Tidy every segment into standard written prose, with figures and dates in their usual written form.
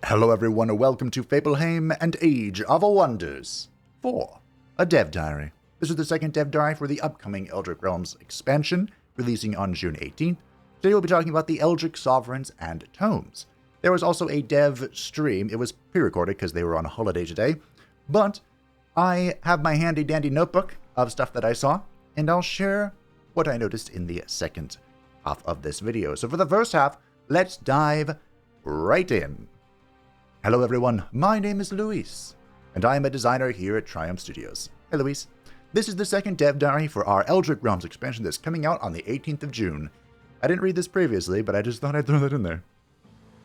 Hello everyone and welcome to Fableheim and Age of Wonders 4, a dev diary. This is the second dev diary for the upcoming Eldritch Realms expansion, releasing on June 18th. Today we'll be talking about the Eldritch Sovereigns and Tomes. There was also a dev stream. It was pre-recorded because they were on a holiday today, but I have my handy dandy notebook of stuff that I saw, and I'll share what I noticed in the second half of this video. So for the first half, let's dive right in. Hello everyone, my name is Luis, and I am a designer here at Triumph Studios. Hey Luis. This is the second dev diary for our Eldritch Realms expansion that's coming out on the 18th of June. I didn't read this previously, but I just thought I'd throw that in there.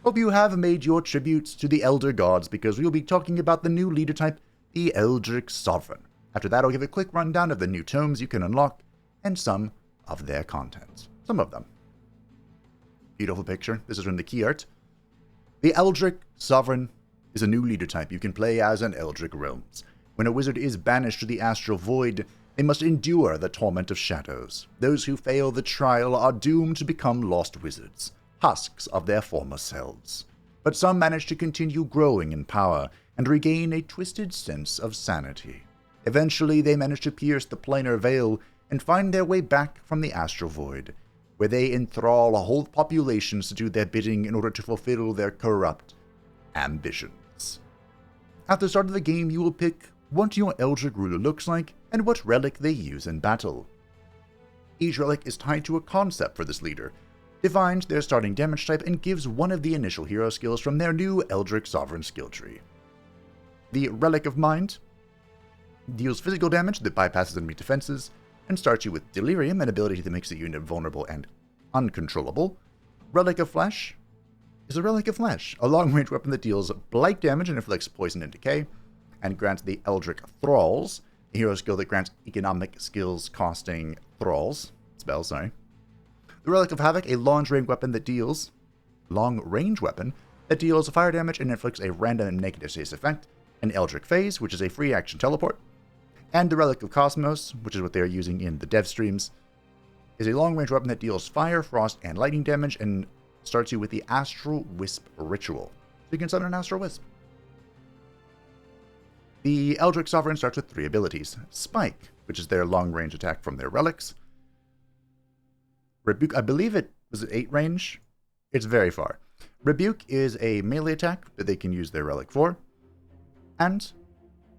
Hope you have made your tributes to the Elder Gods, because we'll be talking about the new leader type, the Eldritch Sovereign. After that, I'll give a quick rundown of the new tomes you can unlock, and some of their contents. Some of them. Beautiful picture. This is from the key art. The Eldritch Sovereign is a new leader type you can play as in Eldritch Realms. When a wizard is banished to the astral void, they must endure the torment of shadows. Those who fail the trial are doomed to become lost wizards, husks of their former selves. But some manage to continue growing in power and regain a twisted sense of sanity. Eventually, they manage to pierce the planar veil and find their way back from the astral void, where they enthrall whole populations to do their bidding in order to fulfill their corrupt ambitions. At the start of the game, you will pick what your Eldritch ruler looks like and what relic they use in battle. Each relic is tied to a concept for this leader, defines their starting damage type, and gives one of the initial hero skills from their new Eldritch Sovereign skill tree. The Relic of Mind deals physical damage that bypasses enemy defenses, and starts you with Delirium, an ability that makes the unit vulnerable and uncontrollable. Relic of Flesh is a Relic of Flesh, a long-range weapon that deals blight damage and inflicts poison and decay, and grants the Eldritch Thralls, a hero skill that grants economic skills costing spells. The Relic of Havoc, a long-range weapon that deals fire damage and inflicts a random negative status effect, an Eldritch Phase, which is a free action teleport. And the Relic of Cosmos, which is what they are using in the dev streams, is a long-range weapon that deals fire, frost, and lightning damage, and starts you with the Astral Wisp ritual. So you can summon an Astral Wisp. The Eldritch Sovereign starts with 3 abilities. Spike, which is their long-range attack from their relics. Rebuke, I believe it was 8 range. It's very far. Rebuke is a melee attack that they can use their relic for. And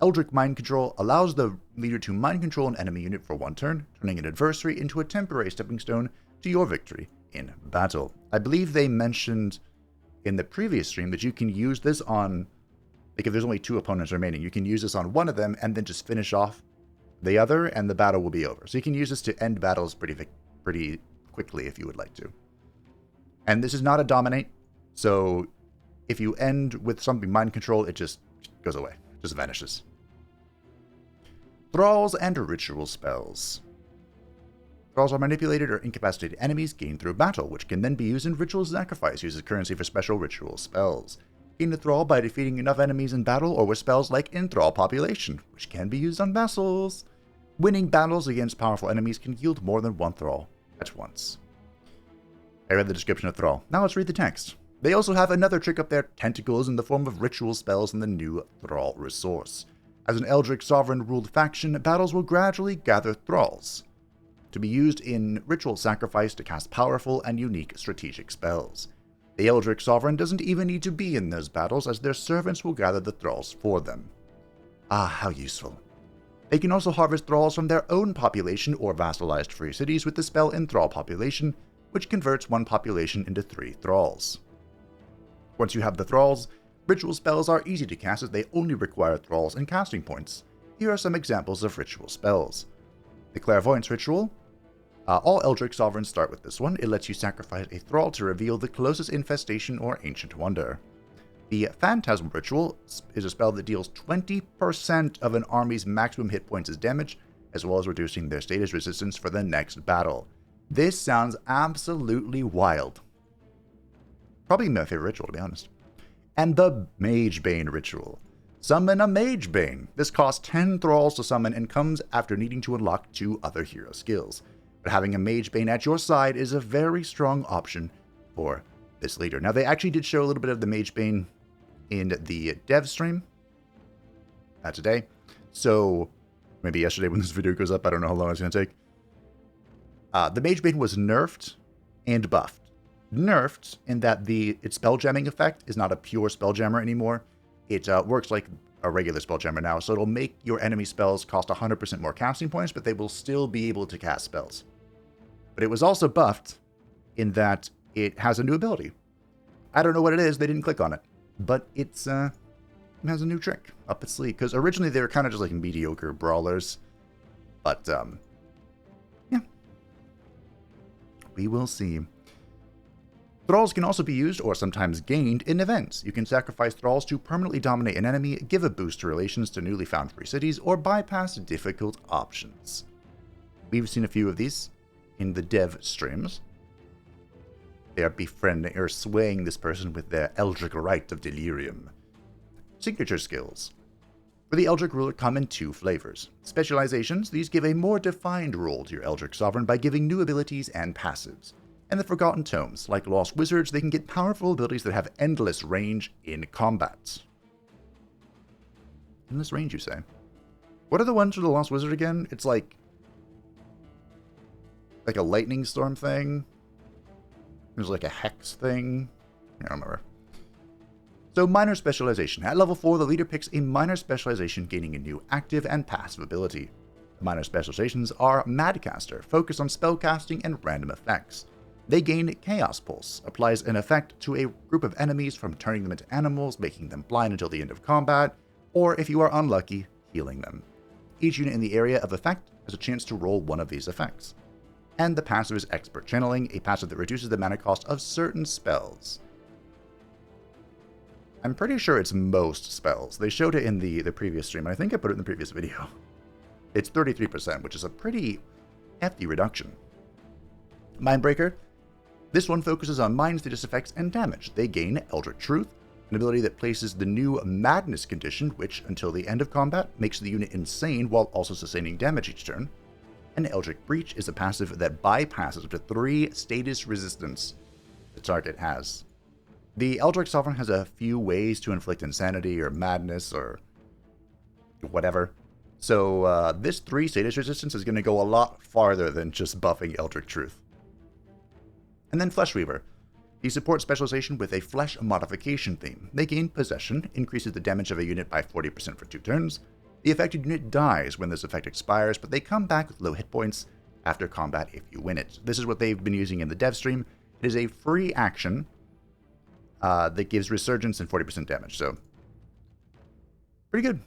Eldritch Mind Control allows the leader to mind control an enemy unit for 1 turn, turning an adversary into a temporary stepping stone to your victory in battle. I believe they mentioned in the previous stream that you can use this on, like if there's only 2 opponents remaining, you can use this on one of them and then just finish off the other and the battle will be over. So you can use this to end battles pretty quickly if you would like to. And this is not a dominate, so if you end with something mind control, it just goes away, just vanishes. Thralls and ritual spells. Thralls are manipulated or incapacitated enemies gained through battle, which can then be used in ritual sacrifice, used as currency for special ritual spells. Gain a thrall by defeating enough enemies in battle or with spells like Enthrall Population, which can be used on vassals. Winning battles against powerful enemies can yield more than 1 thrall at once. I read the description of thrall. Now let's read the text. They also have another trick up their tentacles in the form of ritual spells in the new thrall resource. As an Eldritch Sovereign-ruled faction, battles will gradually gather thralls to be used in ritual sacrifice to cast powerful and unique strategic spells. The Eldritch Sovereign doesn't even need to be in those battles, as their servants will gather the thralls for them. Ah, how useful. They can also harvest thralls from their own population or vassalized free cities with the spell Enthrall Population, which converts 1 population into 3 thralls. Once you have the thralls, ritual spells are easy to cast as they only require thralls and casting points. Here are some examples of ritual spells. The Clairvoyance Ritual. All Eldritch Sovereigns start with this one. It lets you sacrifice a thrall to reveal the closest infestation or ancient wonder. The Phantasm Ritual is a spell that deals 20% of an army's maximum hit points as damage, as well as reducing their status resistance for the next battle. This sounds absolutely wild. Probably my favorite ritual, to be honest. And the Magebane Ritual. Summon a Magebane. This costs 10 thralls to summon and comes after needing to unlock 2 other hero skills. But having a Magebane at your side is a very strong option for this leader. Now, they actually did show a little bit of the Magebane in the dev stream today. So maybe yesterday when this video goes up, I don't know how long it's going to take. The Mage Maiden was nerfed and buffed. Nerfed in that its spell jamming effect is not a pure spell jammer anymore. It works like a regular spell jammer now, so it'll make your enemy spells cost 100% more casting points, but they will still be able to cast spells. But it was also buffed in that it has a new ability. I don't know what it is, they didn't click on it, but it has a new trick up its sleeve, because originally they were kind of just like mediocre brawlers, but yeah, we will see. Thralls can also be used, or sometimes gained, in events. You can sacrifice Thralls to permanently dominate an enemy, give a boost to relations to newly found free cities, or bypass difficult options. We've seen a few of these in the dev streams. They are befriending or swaying this person with their Eldritch Rite of Delirium. Signature skills. For the Eldritch ruler come in two flavors. Specializations, these give a more defined role to your Eldritch Sovereign by giving new abilities and passives. And the Forgotten Tomes, like Lost Wizards, they can get powerful abilities that have endless range in combat. Endless range, you say? What are the ones for the Lost Wizard again? It's like a lightning storm thing. There's like a hex thing. I don't remember. So, minor specialization. At level 4, the leader picks a minor specialization, gaining a new active and passive ability. The minor specializations are Madcaster, focused on spellcasting and random effects. They gain Chaos Pulse, applies an effect to a group of enemies from turning them into animals, making them blind until the end of combat, or if you are unlucky, healing them. Each unit in the area of effect has a chance to roll one of these effects. And the passive is Expert Channeling, a passive that reduces the mana cost of certain spells. I'm pretty sure it's most spells. They showed it in the previous stream, and I think I put it in the previous video. It's 33%, which is a pretty hefty reduction. Mindbreaker. This one focuses on mind status effects and damage. They gain Eldritch Truth, an ability that places the new Madness condition, which, until the end of combat, makes the unit insane while also sustaining damage each turn. And Eldritch Breach is a passive that bypasses up to 3 status resistance the target has. The Eldritch Sovereign has a few ways to inflict insanity or madness or whatever. So this 3 status resistance is going to go a lot farther than just buffing Eldritch Truth. And then Fleshweaver. He supports specialization with a flesh modification theme. They gain Possession, increases the damage of a unit by 40% for 2 turns. The affected unit dies when this effect expires, but they come back with low hit points after combat if you win it. This is what they've been using in the dev stream. It is a free action that gives Resurgence and 40% damage, so pretty good.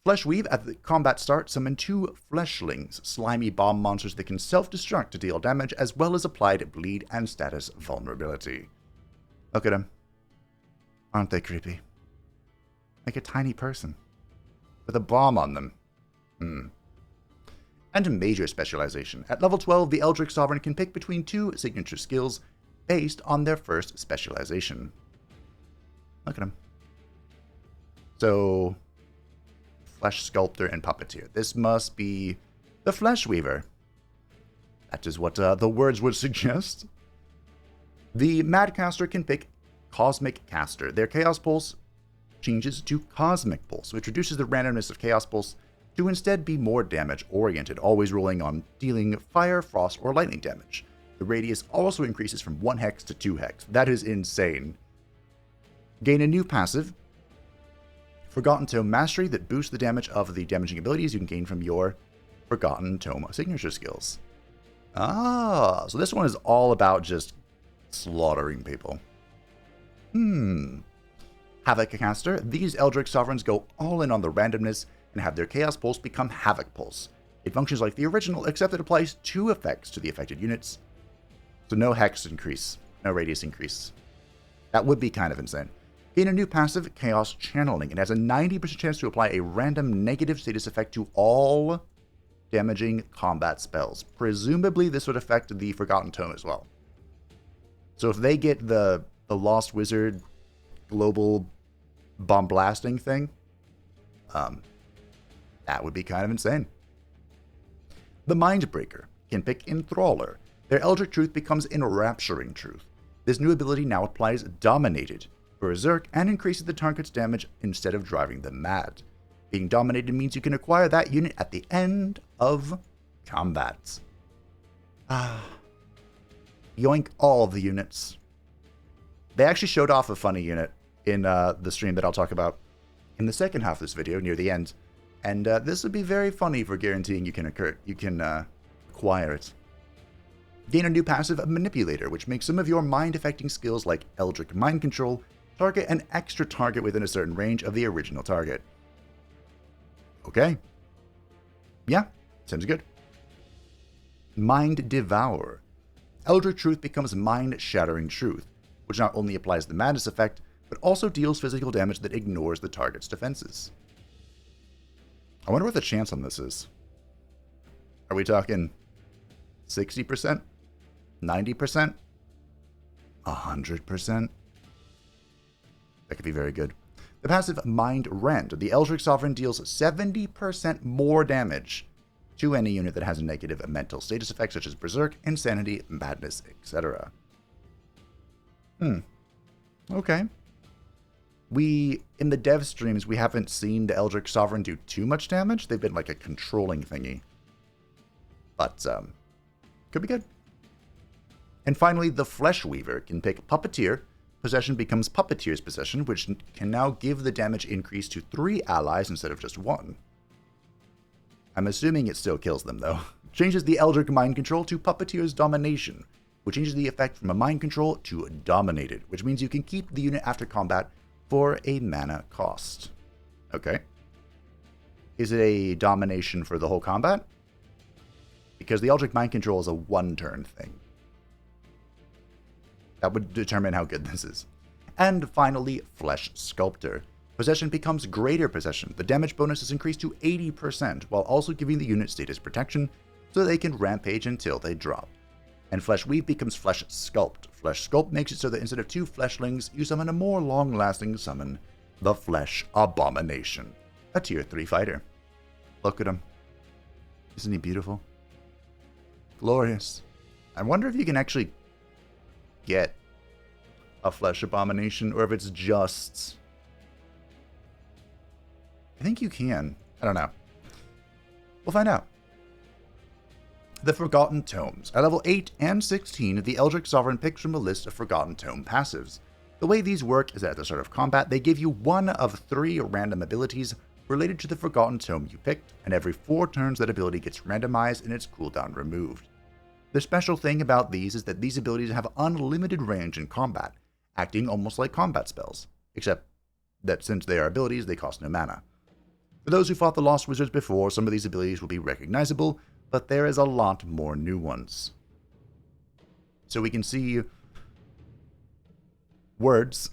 Fleshweave, at the combat start, summon 2 Fleshlings, slimy bomb monsters that can self-destruct to deal damage, as well as applied bleed and status vulnerability. Look at them. Aren't they creepy? Like a tiny person with a bomb on them. And major specialization. At level 12, the Eldritch Sovereign can pick between 2 signature skills based on their first specialization. Look at them. So, Flesh Sculptor and Puppeteer. This must be the Fleshweaver. That is what the words would suggest. The Madcaster can pick Cosmic Caster. Their Chaos Pulse changes to Cosmic Pulse, which reduces the randomness of Chaos Pulse to instead be more damage-oriented, always rolling on dealing fire, frost, or lightning damage. The radius also increases from 1 hex to 2 hex. That is insane. Gain a new passive, Forgotten Tome Mastery, that boosts the damage of the damaging abilities you can gain from your Forgotten Tome signature skills. Ah, so this one is all about just slaughtering people. Havoc Caster. These Eldritch Sovereigns go all in on the randomness and have their Chaos Pulse become Havoc Pulse. It functions like the original, except it applies 2 effects to the affected units. So no hex increase, no radius increase. That would be kind of insane. Gain a new passive, Chaos Channeling. It has a 90% chance to apply a random negative status effect to all damaging combat spells. Presumably this would affect the Forgotten Tome as well. So if they get the Lost Wizard global bomb blasting thing, that would be kind of insane. The Mindbreaker can pick Enthraller. Their Eldritch Truth becomes Enrapturing Truth. This new ability now applies Dominated. Berserk, and increases the target's damage instead of driving them mad. Being dominated means you can acquire that unit at the end of combat. Yoink all of the units. They actually showed off a funny unit in the stream that I'll talk about in the second half of this video, near the end. And this would be very funny for guaranteeing you can acquire it. Gain a new passive, Manipulator, which makes some of your mind-affecting skills like Eldritch Mind Control target an extra target within a certain range of the original target. Okay. Yeah, seems good. Mind Devour. Eldritch Truth becomes Mind-Shattering Truth, which not only applies the madness effect, but also deals physical damage that ignores the target's defenses. I wonder what the chance on this is. Are we talking 60%? 90%? 100%? That could be very good. The passive Mind Rend. The Eldritch Sovereign deals 70% more damage to any unit that has a negative mental status effect such as Berserk, Insanity, Madness, etc. Okay. In the dev streams, we haven't seen the Eldritch Sovereign do too much damage. They've been like a controlling thingy. But, could be good. And finally, the Flesh Weaver can pick Puppeteer. Possession becomes Puppeteer's possession, which can now give the damage increase to 3 allies instead of just 1. I'm assuming it still kills them, though. Changes the Eldritch Mind Control to Puppeteer's Domination, which changes the effect from a Mind Control to Dominated, which means you can keep the unit after combat for a mana cost. Okay. Is it a Domination for the whole combat? Because the Eldritch Mind Control is a one-turn thing. That would determine how good this is. And finally, Flesh Sculptor. Possession becomes Greater Possession. The damage bonus is increased to 80%, while also giving the unit status protection, so they can rampage until they drop. And Flesh Weave becomes Flesh Sculpt. Flesh Sculpt makes it so that instead of 2 fleshlings, you summon a more long-lasting summon, the Flesh Abomination, a tier 3 fighter. Look at him. Isn't he beautiful? Glorious. I wonder if you can actually get a Flesh Abomination, or if it's just... I think you can. I don't know. We'll find out. The Forgotten Tomes. At level 8 and 16, the Eldritch Sovereign picks from a list of Forgotten Tome passives. The way these work is that at the start of combat, they give you one of 3 random abilities related to the Forgotten Tome you picked, and every 4 turns that ability gets randomized and its cooldown removed. The special thing about these is that these abilities have unlimited range in combat, acting almost like combat spells, except that since they are abilities, they cost no mana. For those who fought the Lost Wizards before, some of these abilities will be recognizable, but there is a lot more new ones. So we can see words.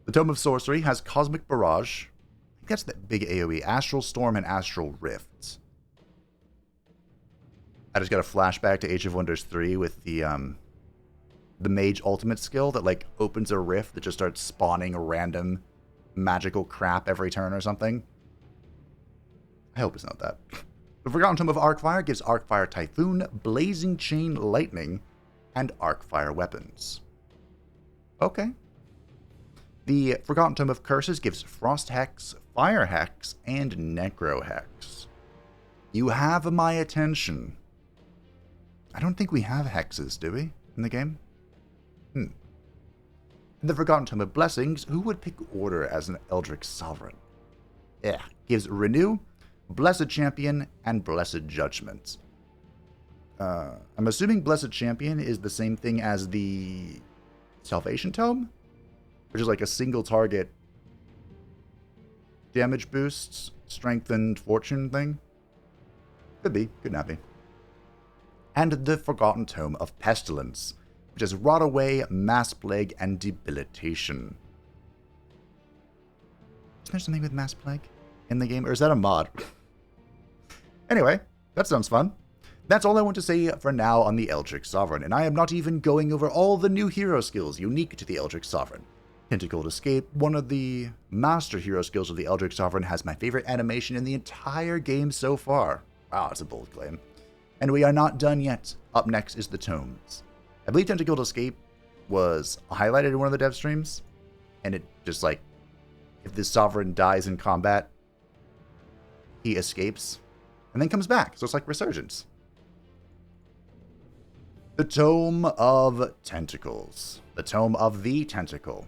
The Tome of Sorcery has Cosmic Barrage. I think that's that big AoE. Astral Storm and Astral Rifts. I just got a flashback to Age of Wonders 3 with the Mage Ultimate skill that like opens a rift that just starts spawning random magical crap every turn or something. I hope it's not that. The Forgotten Tome of Arcfire gives Arcfire Typhoon, Blazing Chain Lightning, and Arcfire weapons. Okay. The Forgotten Tome of Curses gives Frost Hex, Fire Hex, and Necro Hex. You have my attention. I don't think we have hexes, do we, in the game? In the Forgotten Tome of Blessings, who would pick Order as an Eldritch Sovereign? Gives Renew, Blessed Champion, and Blessed Judgment. I'm assuming Blessed Champion is the same thing as the Salvation Tome, which is like a single target damage boosts, strengthened fortune thing. Could be, could not be. And the Forgotten Tome of Pestilence, which is Rot Away, Mass Plague, and Debilitation. Is there something with Mass Plague in the game, or is that a mod? Anyway, that sounds fun. That's all I want to say for now on the Eldritch Sovereign, and I am not even going over all the new hero skills unique to the Eldritch Sovereign. Tentacled Escape, one of the master hero skills of the Eldritch Sovereign, has my favorite animation in the entire game so far. Wow, that's a bold claim. And we are not done yet. Up next is the Tomes. I believe Tentacled Escape was highlighted in one of the dev streams, and it just like, if the Sovereign dies in combat, he escapes and then comes back. So it's like Resurgence. The Tome of Tentacles. The Tome of the Tentacle.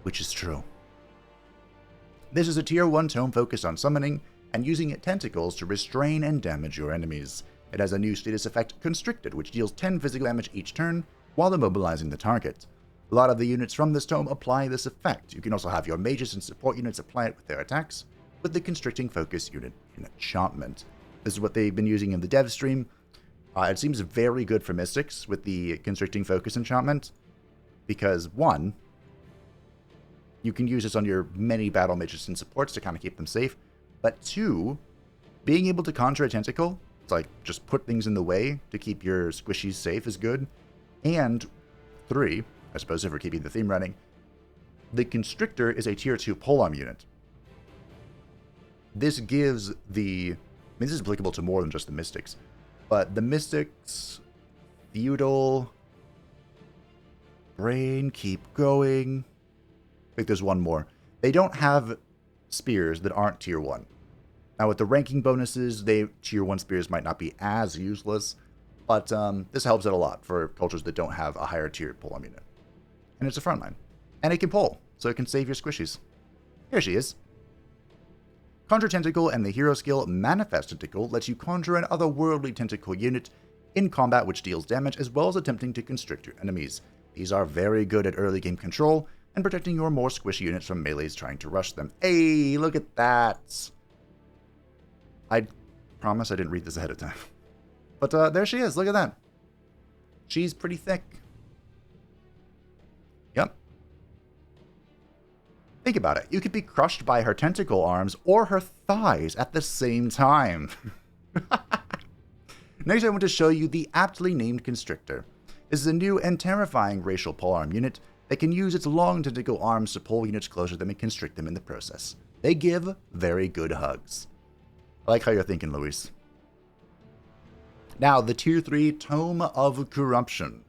Which is true. This is a tier 1 tome focused on summoning and using tentacles to restrain and damage your enemies. It has a new status effect, Constricted, which deals 10 physical damage each turn while immobilizing the target. A lot of the units from this tome apply this effect. You can also have your mages and support units apply it with their attacks, with the Constricting Focus unit in Enchantment. This is what they've been using in the dev stream. It seems very good for Mystics with the Constricting Focus enchantment, because 1, you can use this on your many battle mages and supports to kind of keep them safe, but 2, being able to conjure a tentacle, it's like just put things in the way to keep your squishies safe is good, and 3, I suppose if we're keeping the theme running, the Constrictor is a tier 2 polearm unit. This gives this is applicable to more than just the Mystics, but the Mystics, Feudal, Brain, keep going. I think there's one more. They don't have spears that aren't tier 1. Now with the ranking bonuses, tier 1 spears might not be as useless, but this helps out a lot for cultures that don't have a higher tiered polearm unit. And it's a frontline. And it can pull, so it can save your squishies. Here she is. Conjure Tentacle and the hero skill Manifest Tentacle lets you conjure an otherworldly tentacle unit in combat which deals damage as well as attempting to constrict your enemies. These are very good at early game control and protecting your more squishy units from melees trying to rush them. Hey, look at that! I promise I didn't read this ahead of time. But there she is, look at that. She's pretty thick. Yep. Think about it. You could be crushed by her tentacle arms or her thighs at the same time. Next, I want to show you the aptly named Constrictor. This is a new and terrifying racial polearm unit that can use its long tentacle arms to pull units closer to them and constrict them in the process. They give very good hugs. I like how you're thinking, Luis. Now, the Tier 3 Tome of Corruption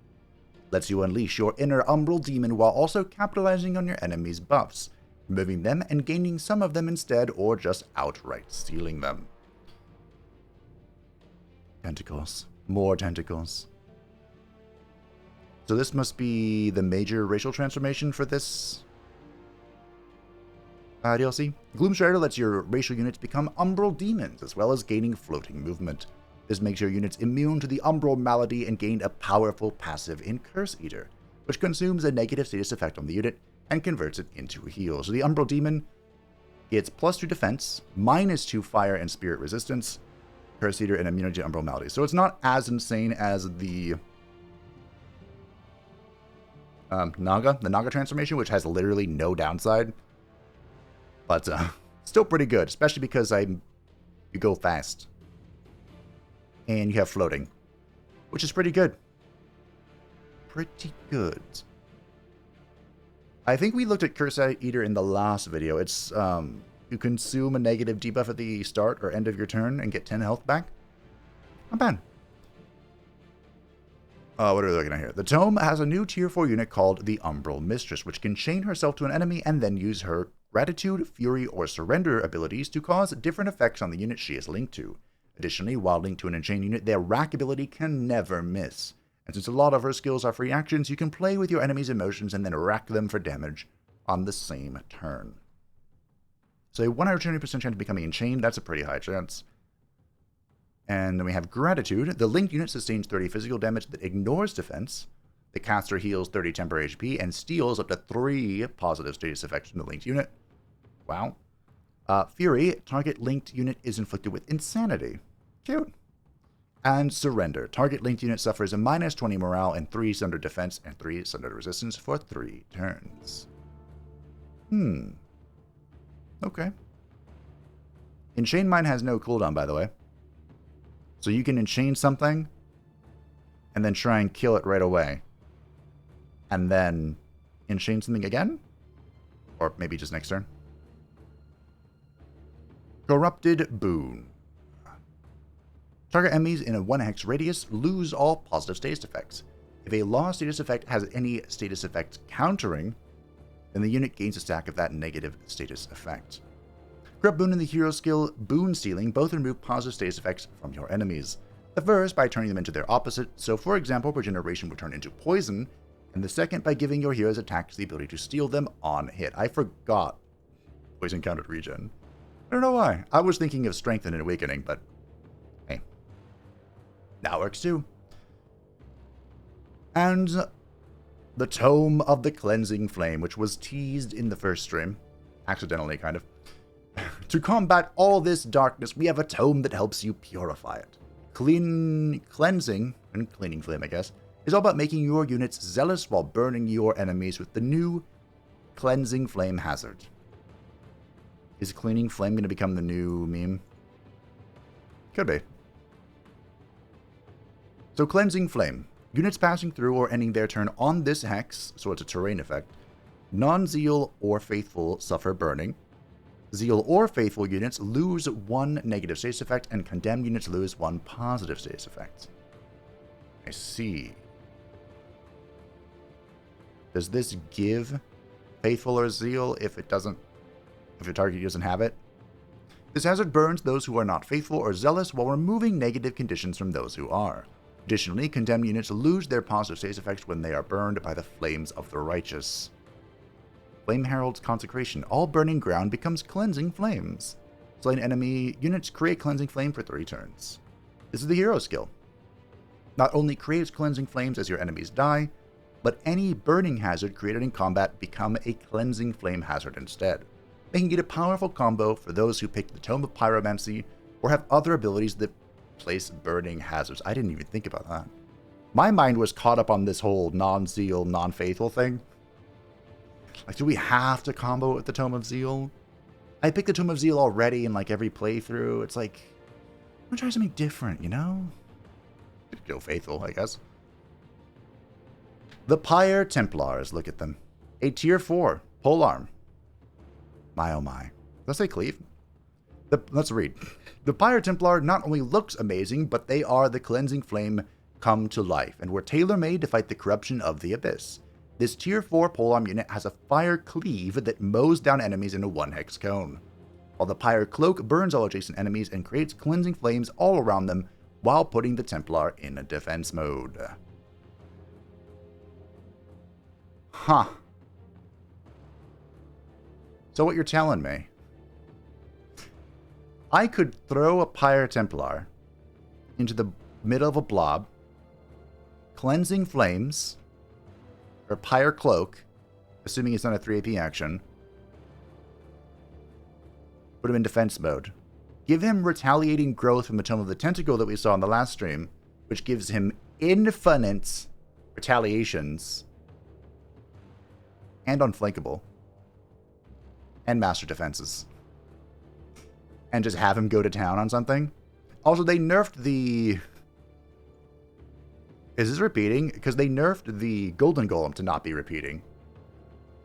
lets you unleash your inner umbral demon while also capitalizing on your enemy's buffs, removing them and gaining some of them instead, or just outright stealing them. Tentacles. More tentacles. So this must be the major racial transformation for this DLC. Gloomstrider lets your racial units become umbral demons, as well as gaining floating movement. This makes your units immune to the umbral malady and gain a powerful passive in Curse Eater, which consumes a negative status effect on the unit and converts it into a heal. So the umbral demon gets +2 defense, -2 fire and spirit resistance, Curse Eater, and immunity to umbral malady. So it's not as insane as the Naga transformation, which has literally no downside. But still pretty good, especially because you go fast. And you have floating, which is pretty good. Pretty good. I think we looked at Curse Eater in the last video. It's, you consume a negative debuff at the start or end of your turn and get 10 health back. Not bad. What are we looking at here? The Tome has a new Tier 4 unit called the Umbral Mistress, which can chain herself to an enemy and then use her Gratitude, Fury, or Surrender abilities to cause different effects on the unit she is linked to. Additionally, while linked to an Enchained unit, their Rack ability can never miss. And since a lot of her skills are free actions, you can play with your enemy's emotions and then rack them for damage on the same turn. So a 120% chance of becoming Enchained, that's a pretty high chance. And then we have Gratitude. The linked unit sustains 30 physical damage that ignores defense. The caster heals 30 temporary HP and steals up to 3 positive status effects from the linked unit. Wow. Fury, target linked unit is inflicted with Insanity. Cute. And Surrender. Target linked unit suffers a -20 morale and 3 Sunder defense and 3 Sunder resistance for 3 turns. Okay. Enchain Mine has no cooldown, by the way. So you can enchain something and then try and kill it right away. And then enchain something again? Or maybe just next turn. Corrupted Boon. Target enemies in a 1 hex radius lose all positive status effects. If a lost status effect has any status effect countering, then the unit gains a stack of that negative status effect. Corrupt Boon and the hero skill Boon Stealing both remove positive status effects from your enemies. The first by turning them into their opposite, so for example, Regeneration would turn into Poison, and the second by giving your heroes attacks the ability to steal them on hit. I forgot Poison counted regen. I don't know why. I was thinking of Strength and Awakening, but hey. That works too. And the Tome of the Cleansing Flame, which was teased in the first stream. Accidentally, kind of. To combat all this darkness, we have a tome that helps you purify it. Cleansing, and Cleaning Flame, I guess, is all about making your units zealous while burning your enemies with the new Cleansing Flame hazard. Is Cleaning Flame going to become the new meme? Could be. So Cleansing Flame. Units passing through or ending their turn on this hex, so it's a terrain effect. Non-Zeal or Faithful suffer burning. Zeal or Faithful units lose 1 negative status effect, and Condemned units lose 1 positive status effect. I see. Does this give Faithful or Zeal if your target doesn't have it? This hazard burns those who are not faithful or zealous while removing negative conditions from those who are. Additionally, Condemned units lose their positive status effects when they are burned by the flames of the righteous. Flame Herald's Consecration. All burning ground becomes Cleansing Flames. Slain enemy units create Cleansing Flame for 3 turns. This is the hero skill. Not only creates Cleansing Flames as your enemies die, but any burning hazard created in combat become a Cleansing Flame hazard instead, making it a powerful combo for those who pick the Tome of Pyromancy or have other abilities that place burning hazards. I didn't even think about that. My mind was caught up on this whole non-Zeal, non-Faithful thing. Like, do we have to combo with the Tome of Zeal? I picked the Tome of Zeal already in like every playthrough. It's like, I'm gonna try something different, you know? Go Faithful, I guess. The Pyre Templars, look at them. A tier 4 polearm. My oh my. Let's say cleave. Let's read. The Pyre Templar not only looks amazing, but they are the Cleansing Flame come to life, and were tailor-made to fight the corruption of the Abyss. This tier 4 polearm unit has a fire cleave that mows down enemies in a 1-hex cone, while the Pyre Cloak burns all adjacent enemies and creates cleansing flames all around them while putting the Templar in a defense mode. Huh. So what you're telling me, I could throw a Pyre Templar into the middle of a blob, Cleansing Flames, or Pyre Cloak, assuming it's not a 3 AP action, put him in defense mode. Give him Retaliating Growth from the Tome of the Tentacle that we saw in the last stream, which gives him infinite retaliations, and Unflankable, and Master Defenses. And just have him go to town on something. Also, they nerfed the... Is this repeating? Because they nerfed the Golden Golem to not be repeating.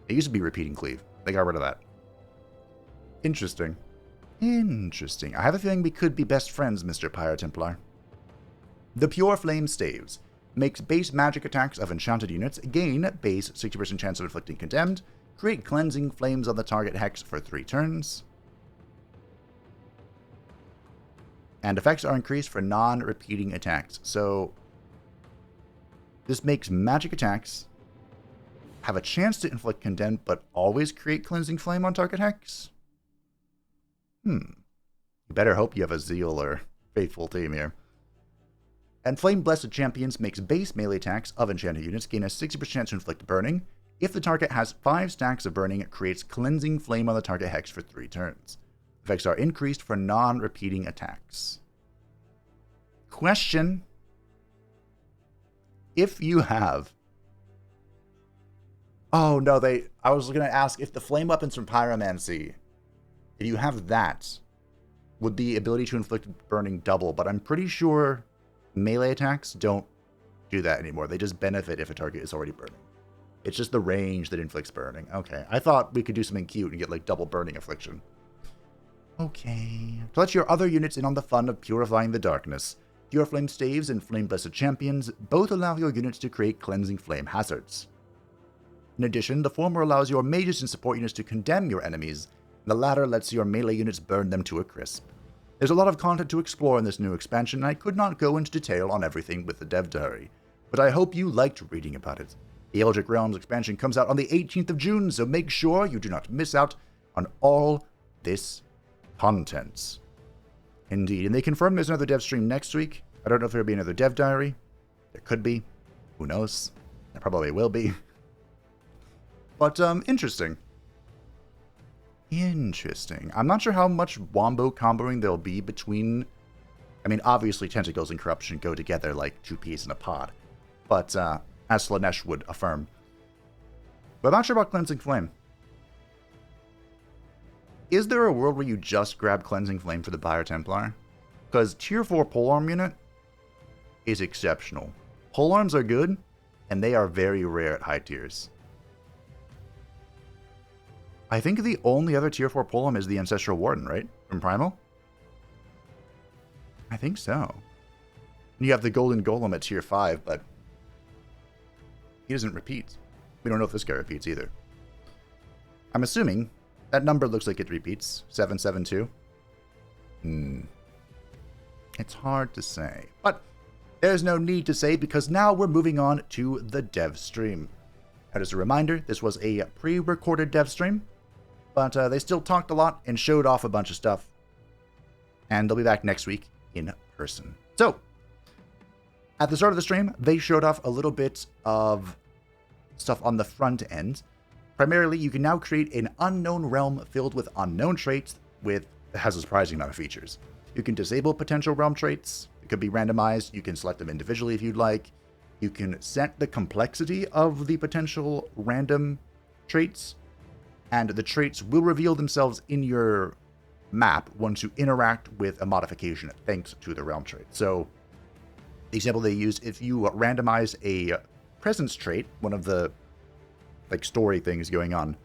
It used to be repeating cleave. They got rid of that. Interesting. Interesting. I have a feeling we could be best friends, Mr. Pyre Templar. The Pure Flame Staves. Makes base magic attacks of enchanted units gain base 60% chance of inflicting condemned. Create cleansing flames on the target hex for 3 turns. And effects are increased for non-repeating attacks. So this makes magic attacks have a chance to inflict condemned, but always create cleansing flame on target hex? You better hope you have a Zeal or Faithful team here. And Flame Blessed Champions makes base melee attacks of enchanted units gain a 60% chance to inflict burning. If the target has 5 stacks of burning, it creates cleansing flame on the target hex for 3 turns. Effects are increased for non-repeating attacks. Question. If you have... Oh, no, I was going to ask if the flame weapons from Pyromancy, if you have that, would the ability to inflict burning double, but I'm pretty sure melee attacks don't do that anymore. They just benefit if a target is already burning. It's just the range that inflicts burning. Okay, I thought we could do something cute and get like double burning affliction. Okay. To let your other units in on the fun of purifying the darkness, Pure Flame Staves and Flame Blessed Champions both allow your units to create cleansing flame hazards. In addition, the former allows your mages and support units to condemn your enemies, and the latter lets your melee units burn them to a crisp. There's a lot of content to explore in this new expansion, and I could not go into detail on everything with the dev diary, but I hope you liked reading about it. The Eldritch Realms expansion comes out on the 18th of June, so make sure you do not miss out on all this content. Indeed, and they confirmed there's another dev stream next week. I don't know if there'll be another dev diary. There could be. Who knows? There probably will be. But, interesting. Interesting. I'm not sure how much wombo comboing there'll be between... I mean, obviously, Tentacles and Corruption go together like two peas in a pod. But, as Slanesh would affirm. But I'm not sure about Cleansing Flame. Is there a world where you just grab Cleansing Flame for the Buyer Templar? Because Tier 4 Polearm unit is exceptional. Polearms are good, and they are very rare at high tiers. I think the only other Tier 4 Polearm is the Ancestral Warden, right? From Primal? I think so. And you have the Golden Golem at Tier 5, but he doesn't repeat. We don't know if this guy repeats either. I'm assuming that number looks like it repeats. 772. It's hard to say. But there's no need to say because now we're moving on to the dev stream. And as a reminder, this was a pre-recorded dev stream. But they still talked a lot and showed off a bunch of stuff. And they'll be back next week in person. So, at the start of the stream, they showed off a little bit of stuff on the front end. Primarily, you can now create an unknown realm filled with unknown traits that has a surprising amount of features. You can disable potential realm traits. It could be randomized. You can select them individually if you'd like. You can set the complexity of the potential random traits. And the traits will reveal themselves in your map once you interact with a modification thanks to the realm trait. So, the example they use, if you randomize a presence trait, one of the story things going on,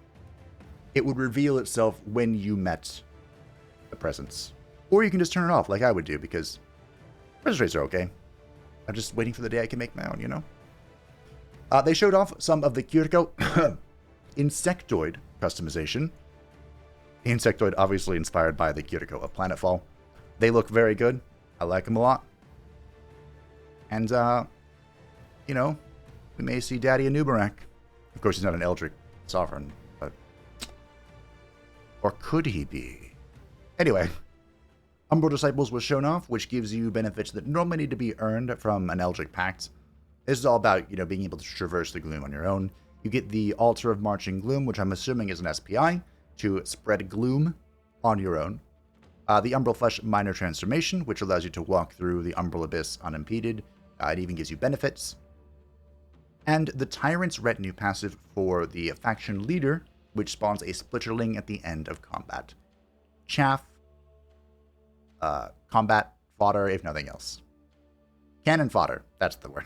it would reveal itself when you met the presence. Or you can just turn it off like I would do because presence traits are okay. I'm just waiting for the day I can make my own, you know? They showed off some of the Cuticle Insectoid customization. The Insectoid obviously inspired by the Cuticle of Planetfall. They look very good. I like them a lot. And, you know, we may see Daddy Anubarak. Of course, he's not an Eldritch Sovereign, but... Or could he be? Anyway, Umbral Disciples was shown off, which gives you benefits that normally need to be earned from an Eldritch Pact. This is all about, you know, being able to traverse the gloom on your own. You get the Altar of Marching Gloom, which I'm assuming is an SPI, to spread gloom on your own. The Umbral Flesh Minor Transformation, which allows you to walk through the Umbral Abyss unimpeded. It even gives you benefits. And the Tyrant's Retinue passive for the faction leader, which spawns a Splitterling at the end of combat. Chaff, combat fodder, if nothing else. Cannon fodder, that's the word.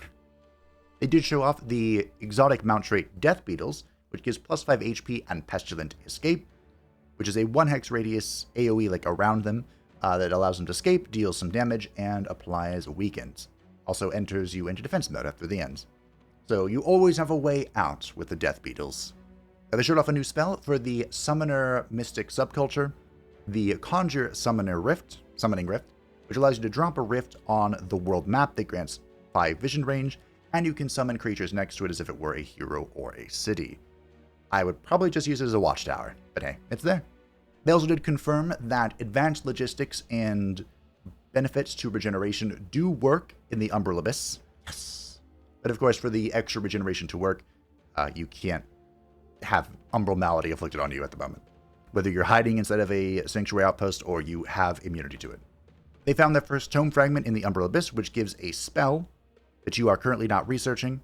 They did show off the exotic mount trait Death Beetles, which gives plus 5 HP and Pestilent Escape, which is a 1 hex radius AoE like around them that allows them to escape, deals some damage, and applies weakens. Also enters you into defense mode after the end. So you always have a way out with the Death Beetles. They showed off a new spell for the Summoner Mystic subculture, the Conjure Summoning Rift, which allows you to drop a rift on the world map that grants 5 vision range, and you can summon creatures next to it as if it were a hero or a city. I would probably just use it as a watchtower, but hey, it's there. They also did confirm that advanced logistics and benefits to regeneration do work in the Umbral Abyss. Yes! But of course, for the extra regeneration to work, you can't have Umbral Malady afflicted on you at the moment. Whether you're hiding inside of a Sanctuary Outpost or you have immunity to it. They found their first Tome Fragment in the Umbral Abyss, which gives a spell that you are currently not researching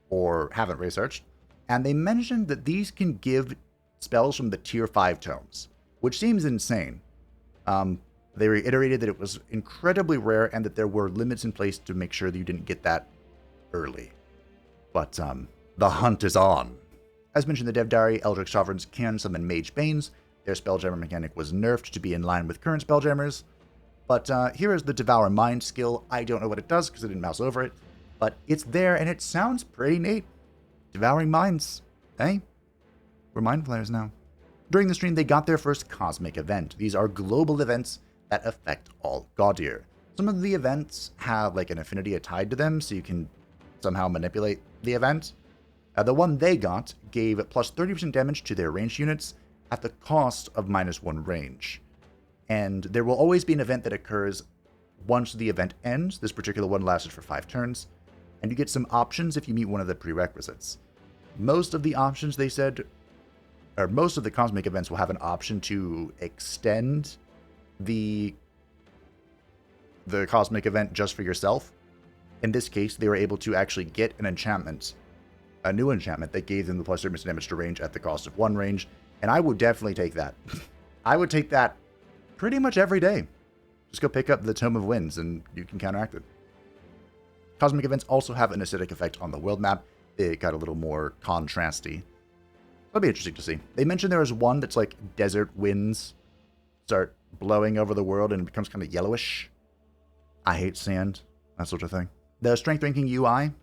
or haven't researched. And they mentioned that these can give spells from the Tier 5 tomes, which seems insane. They reiterated that it was incredibly rare and that there were limits in place to make sure that you didn't get that early. But the hunt is on. As mentioned in the Dev Diary, Eldritch Sovereigns can summon Mage Banes. Their Spelljammer mechanic was nerfed to be in line with current Spelljammers. But here is the Devour Mind skill. I don't know what it does because I didn't mouse over it, but it's there and it sounds pretty neat. Devouring Minds. Hey, we're Mind Flayers now. During the stream, they got their first cosmic event. These are global events that affect all Gaudir. Some of the events have like an affinity tied to them, so you can somehow manipulate the event. The one they got gave plus 30% damage to their ranged units at the cost of -1 range. And there will always be an event that occurs once the event ends. This particular one lasted for 5 turns. And you get some options if you meet one of the prerequisites. Most of the options, they said, or most of the cosmic events will have an option to extend the cosmic event just for yourself. In this case, they were able to actually get an enchantment, a new enchantment that gave them the plus 30% damage to range at the cost of 1 range, and I would definitely take that. I would take that pretty much every day. Just go pick up the Tome of Winds and you can counteract it. Cosmic events also have an acidic effect on the world map. It got a little more contrasty. That'll be interesting to see. They mentioned there is one that's like desert winds start blowing over the world and it becomes kind of yellowish. I hate sand, that sort of thing. The strength ranking UI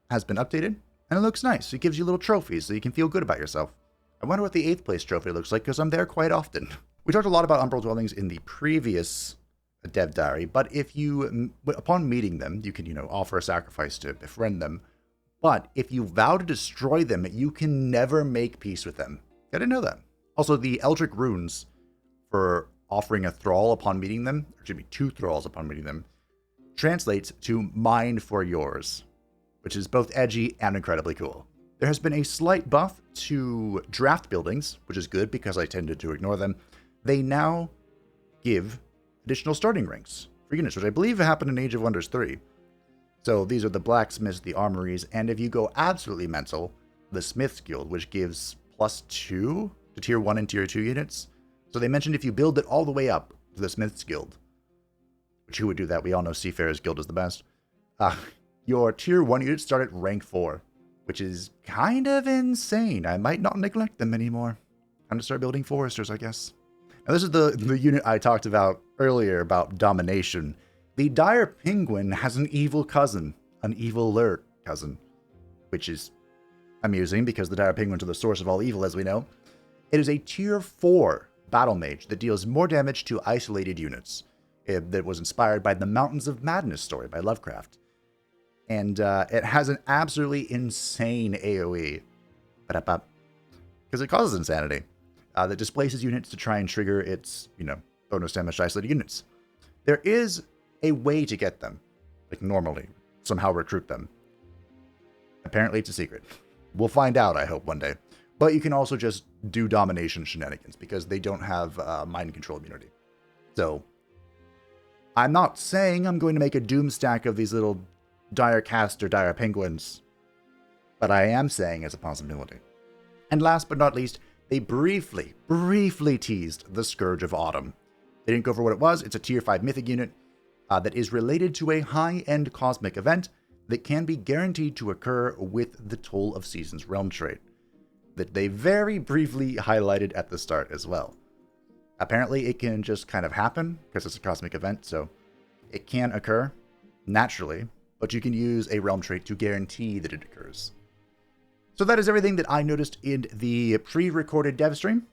has been updated and it looks nice. It gives you little trophies so you can feel good about yourself. I wonder what the 8th place trophy looks like because I'm there quite often. We talked a lot about Umbral Dwellings in the previous Dev Diary, but if you, upon meeting them, you can, offer a sacrifice to befriend them. But if you vow to destroy them, you can never make peace with them. I didn't know that. Also, the Eldritch runes for offering a thrall upon meeting them, or excuse me, 2 thralls upon meeting them, translates to mine for yours, which is both edgy and incredibly cool. There has been a slight buff to draft buildings, which is good because I tended to ignore them. They now give additional starting ranks for units, which I believe happened in Age of Wonders 3. So these are the blacksmiths, the armories, and if you go absolutely mental, the Smith's Guild, which gives +2 to Tier 1 and Tier 2 units. So they mentioned if you build it all the way up to the Smith's Guild, which who would do that? We all know Seafarer's Guild is the best. Your Tier 1 units start at rank 4, which is kind of insane. I might not neglect them anymore. Time to start building foresters, I guess. Now this is the unit I talked about earlier about domination. The Dire Penguin has an evil cousin, an eviler cousin, which is amusing because the Dire Penguins are the source of all evil, as we know. It is a Tier 4 battle mage that deals more damage to isolated units. That was inspired by the Mountains of Madness story by Lovecraft. And it has an absolutely insane AoE. Because it causes insanity. That displaces units to try and trigger its, bonus damage to isolated units. There is a way to get them, like normally, somehow recruit them. Apparently it's a secret. We'll find out, I hope, one day. But you can also just do domination shenanigans, because they don't have mind control immunity. So, I'm not saying I'm going to make a doom stack of these little dire cast or dire penguins, but I am saying it's a possibility. And last but not least, they briefly teased the Scourge of Autumn. They didn't go over what it was. It's a Tier 5 mythic unit that is related to a high-end cosmic event that can be guaranteed to occur with the Toll of Seasons realm trait, that they very briefly highlighted at the start as well. Apparently it can just kind of happen, because it's a cosmic event, so it can occur naturally, but you can use a realm trait to guarantee that it occurs. So that is everything that I noticed in the pre-recorded dev stream.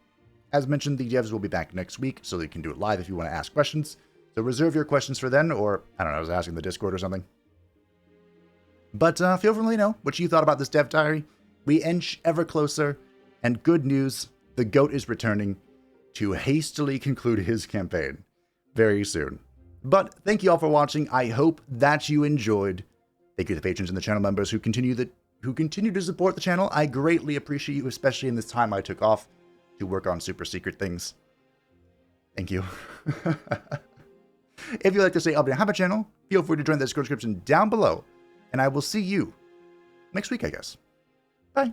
As mentioned, the devs will be back next week, so you can do it live if you want to ask questions. So reserve your questions for then, or, I don't know, I was asking the Discord or something. But feel free to let me know what you thought about this dev diary. We inch ever closer, and good news, the GOAT is returning to hastily conclude his campaign very soon. But thank you all for watching. I hope that you enjoyed. Thank you to the patrons and the channel members who continue to support the channel. I greatly appreciate you, especially in this time I took off to work on super secret things. Thank you. If you'd like to stay up and have a channel, feel free to join the Discord description down below, and I will see you next week, I guess. Bye.